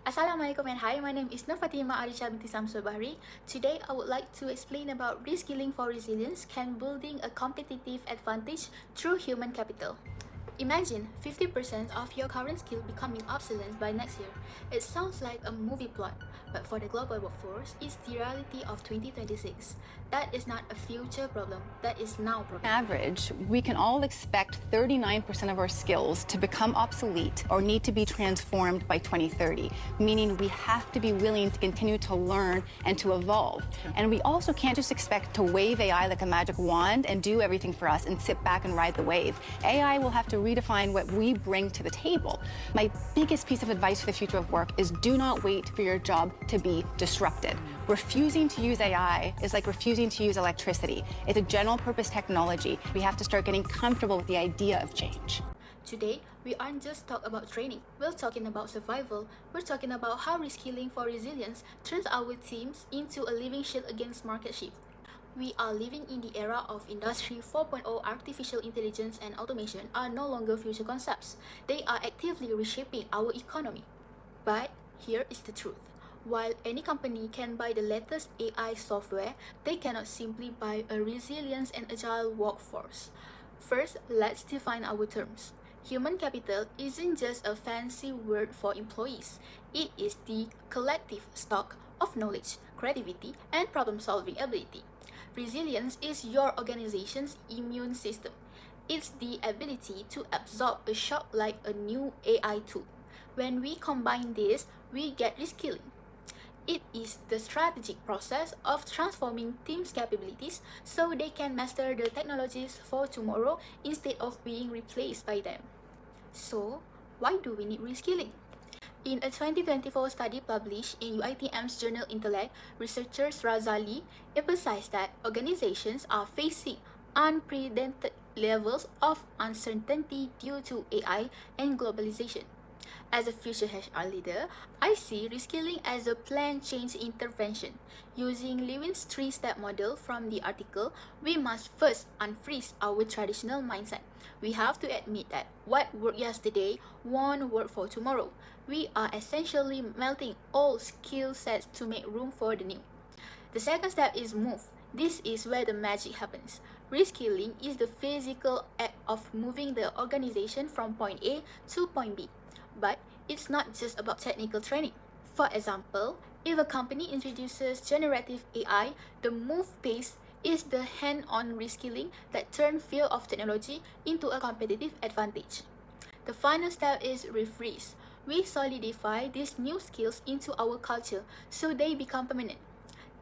Assalamualaikum and hi, my name is Nur Fatima Arisha binti Samsul Bahri. Today, I would like to explain about reskilling for resilience can building a competitive advantage through human capital. Imagine 50% of your current skill becoming obsolete by next year. It sounds like a movie plot, but for the global workforce, it's the reality of 2026. That is not a future problem, that is now problem. Average, we can all expect 39% of our skills to become obsolete or need to be transformed by 2030, meaning we have to be willing to continue to learn and to evolve. And we also can't just expect to wave AI like a magic wand and do everything for us and sit back and ride the wave. AI will have to redefine what we bring to the table. My biggest piece of advice for the future of work is do not wait for your job to be disrupted. Refusing to use AI is like refusing to use electricity. It's a general purpose technology. We have to start getting comfortable with the idea of change. Today, we aren't just talking about training, we're talking about survival. We're talking about how reskilling for resilience turns our teams into a living shield against market shift. We are living in the era of Industry 4.0. Artificial intelligence and automation are no longer future concepts. They are actively reshaping our economy. But here is the truth. While any company can buy the latest AI software, they cannot simply buy a resilience and agile workforce. First, let's define our terms. Human capital isn't just a fancy word for employees. It is the collective stock of knowledge, creativity, and problem-solving ability. Resilience is your organization's immune system. It's the ability to absorb a shock like a new AI tool. When we combine this, we get reskilling. It is the strategic process of transforming teams' capabilities so they can master the technologies for tomorrow instead of being replaced by them. So, why do we need reskilling? In a 2024 study published in UITM's journal Intellect, researchers Razali emphasized that organizations are facing unprecedented levels of uncertainty due to AI and globalization. As a future HR leader, I see reskilling as a planned change intervention. Using Lewin's three-step model from the article, we must first unfreeze our traditional mindset. We have to admit that what worked yesterday won't work for tomorrow. We are essentially melting all skill sets to make room for the new. The second step is move. This is where the magic happens. Reskilling is the physical act of moving the organization from point A to point B. But it's not just about technical training. For example, if a company introduces generative AI, the move phase is the hand-on reskilling that turns fear of technology into a competitive advantage. The final step is refreeze. We solidify these new skills into our culture so they become permanent.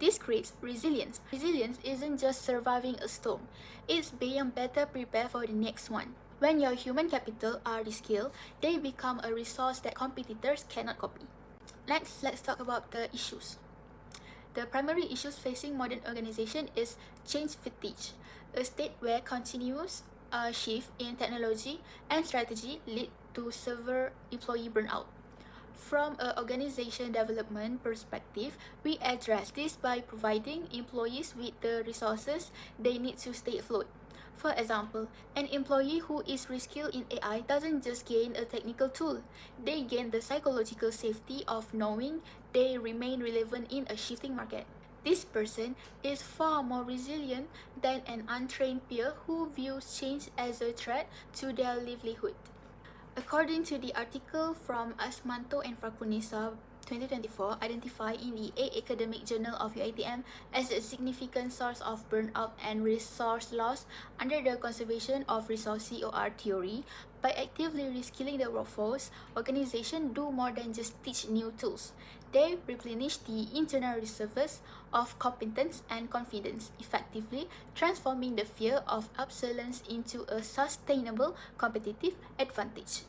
This creates resilience. Resilience isn't just surviving a storm, it's being better prepared for the next one. When your human capital are reskilled, they become a resource that competitors cannot copy. Next, let's talk about the issues. The primary issues facing modern organization is change fatigue, a state where continuous shift in technology and strategy lead to severe employee burnout. From an organization development perspective, we address this by providing employees with the resources they need to stay afloat. For example, an employee who is reskilled in AI doesn't just gain a technical tool, they gain the psychological safety of knowing they remain relevant in a shifting market. This person is far more resilient than an untrained peer who views change as a threat to their livelihood. According to the article from Asmanto and Frakunisa 2024, identified in the A Academic Journal of UITM as a significant source of burnout and resource loss under the conservation of resource COR theory. By actively reskilling the workforce, organizations do more than just teach new tools. They replenish the internal reserves of competence and confidence, effectively transforming the fear of obsolescence into a sustainable competitive advantage.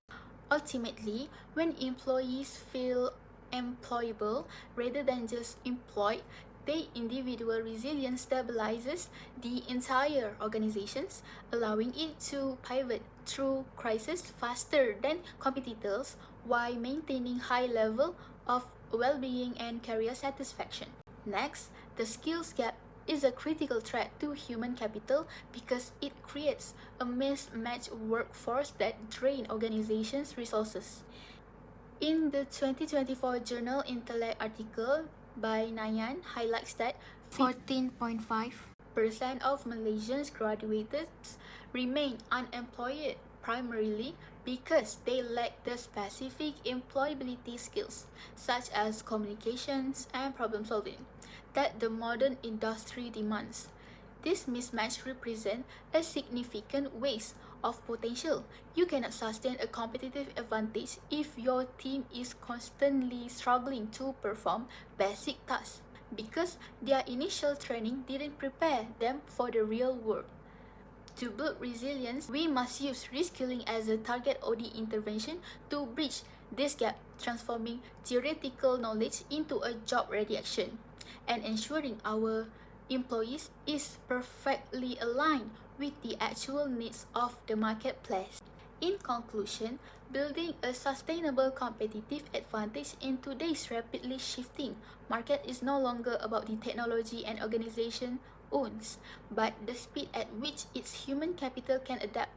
Ultimately, when employees feel employable rather than just employed, their individual resilience stabilizes the entire organizations, allowing it to pivot through crisis faster than competitors while maintaining high level of well-being and career satisfaction. Next, the skills gap is a critical threat to human capital because it creates a mismatched workforce that drains organizations' resources. In the 2024 Journal Intellect article by Nayan highlights that 14.5% of Malaysians graduates remain unemployed primarily because they lack the specific employability skills such as communications and problem solving that the modern industry demands. This mismatch represents a significant waste of potential. You cannot sustain a competitive advantage if your team is constantly struggling to perform basic tasks because their initial training didn't prepare them for the real world. To build resilience, we must use reskilling as a target OD intervention to bridge this gap, transforming theoretical knowledge into a job-ready action, and ensuring our employees is perfectly aligned with the actual needs of the marketplace. In conclusion, building a sustainable competitive advantage in today's rapidly shifting market is no longer about the technology an organization owns, but the speed at which its human capital can adapt.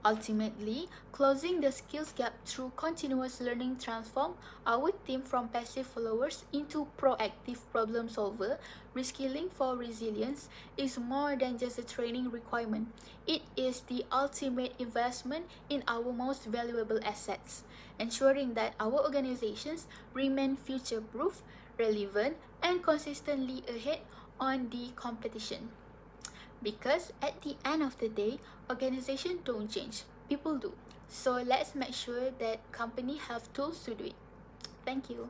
Ultimately, closing the skills gap through continuous learning transform our team from passive followers into proactive problem solver. Reskilling for resilience is more than just a training requirement. It is the ultimate investment in our most valuable assets, ensuring that our organizations remain future-proof, relevant, and consistently ahead on the competition. Because at the end of the day, organizations don't change, people do. So let's make sure that company have tools to do it. Thank you.